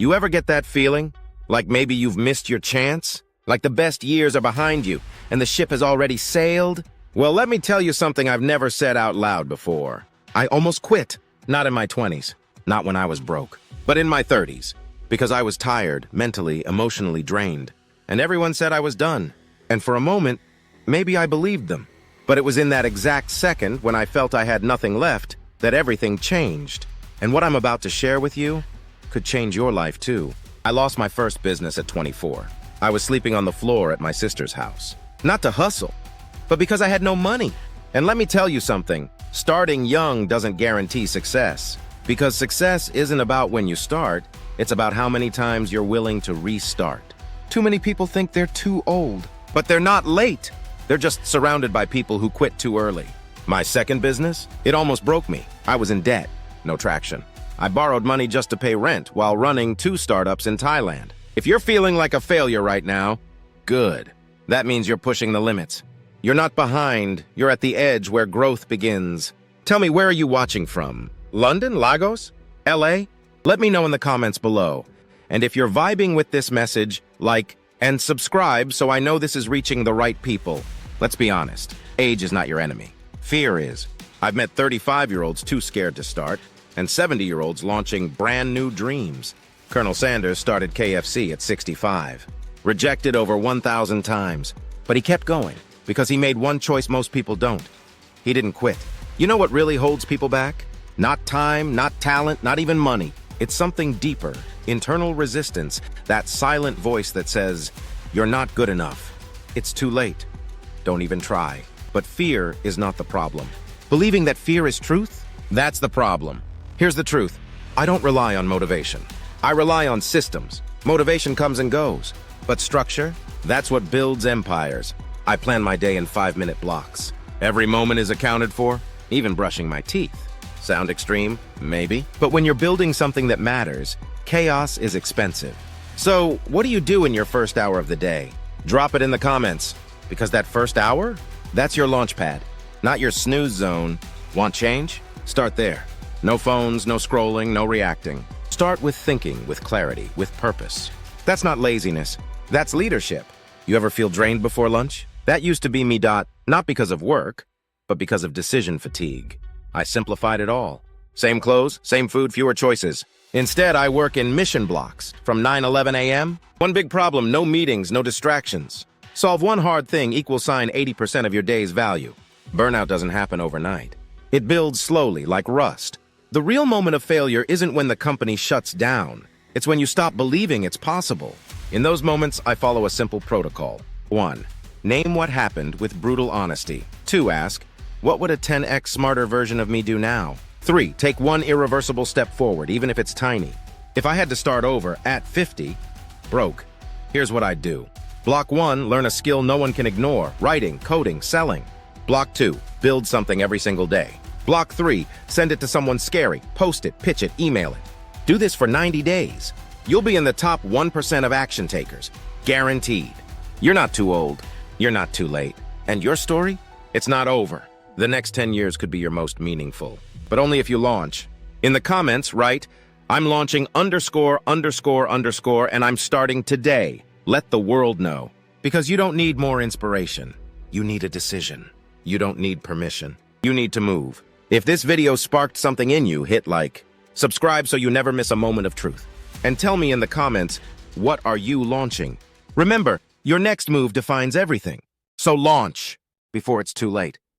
You ever get that feeling? Like maybe you've missed your chance? Like the best years are behind you and the ship has already sailed? Well, let me tell you something I've never said out loud before. I almost quit. Not in my 20s. Not when I was broke. But in my 30s. Because I was tired, mentally, emotionally drained. And everyone said I was done. And for a moment, maybe I believed them. But it was in that exact second when I felt I had nothing left that everything changed. And what I'm about to share with you could change your life too. I lost my first business at 24. I was sleeping on the floor at my sister's house. Not to hustle, but because I had no money. And let me tell you something, starting young doesn't guarantee success. Because success isn't about when you start, it's about how many times you're willing to restart. Too many people think they're too old, but they're not late. They're just surrounded by people who quit too early. My second business, it almost broke me. I was in debt, no traction. I borrowed money just to pay rent while running 2 startups in Thailand. If you're feeling like a failure right now, good. That means you're pushing the limits. You're not behind, you're at the edge where growth begins. Tell me, where are you watching from? London, Lagos, LA? Let me know in the comments below. And if you're vibing with this message, like and subscribe so I know this is reaching the right people. Let's be honest, age is not your enemy. Fear is. I've met 35-year-olds too scared to start, and 70-year-olds launching brand new dreams. Colonel Sanders started KFC at 65. Rejected over 1,000 times. But he kept going, because he made one choice most people don't. He didn't quit. You know what really holds people back? Not time, not talent, not even money. It's something deeper, internal resistance, that silent voice that says, you're not good enough. It's too late. Don't even try. But fear is not the problem. Believing that fear is truth? That's the problem. Here's the truth. I don't rely on motivation. I rely on systems. Motivation comes and goes. But structure? That's what builds empires. I plan my day in 5-minute blocks. Every moment is accounted for, even brushing my teeth. Sound extreme? Maybe. But when you're building something that matters, chaos is expensive. So, what do you do in your first hour of the day? Drop it in the comments. Because that first hour? That's your launch pad, not your snooze zone. Want change? Start there. No phones, no scrolling, no reacting. Start with thinking, with clarity, with purpose. That's not laziness. That's leadership. You ever feel drained before lunch? That used to be me. Not because of work, but because of decision fatigue. I simplified it all. Same clothes, same food, fewer choices. Instead, I work in mission blocks from 9-11 a.m. One big problem, no meetings, no distractions. Solve one hard thing, equals 80% of your day's value. Burnout doesn't happen overnight. It builds slowly, like rust. The real moment of failure isn't when the company shuts down. It's when you stop believing it's possible. In those moments, I follow a simple protocol. 1. Name what happened with brutal honesty. 2. Ask, what would a 10x smarter version of me do now? 3. Take one irreversible step forward, even if it's tiny. If I had to start over at 50, broke, here's what I'd do. Block 1, learn a skill no one can ignore. Writing, coding, selling. Block 2, build something every single day. Block 3, send it to someone scary. Post it, pitch it, email it. Do this for 90 days. You'll be in the top 1% of action takers. Guaranteed. You're not too old. You're not too late. And your story? It's not over. The next 10 years could be your most meaningful. But only if you launch. In the comments, write, I'm launching ____, and I'm starting today. Let the world know. Because you don't need more inspiration. You need a decision. You don't need permission. You need to move. If this video sparked something in you, hit like. Subscribe so you never miss a moment of truth. And tell me in the comments, what are you launching? Remember, your next move defines everything. So launch before it's too late.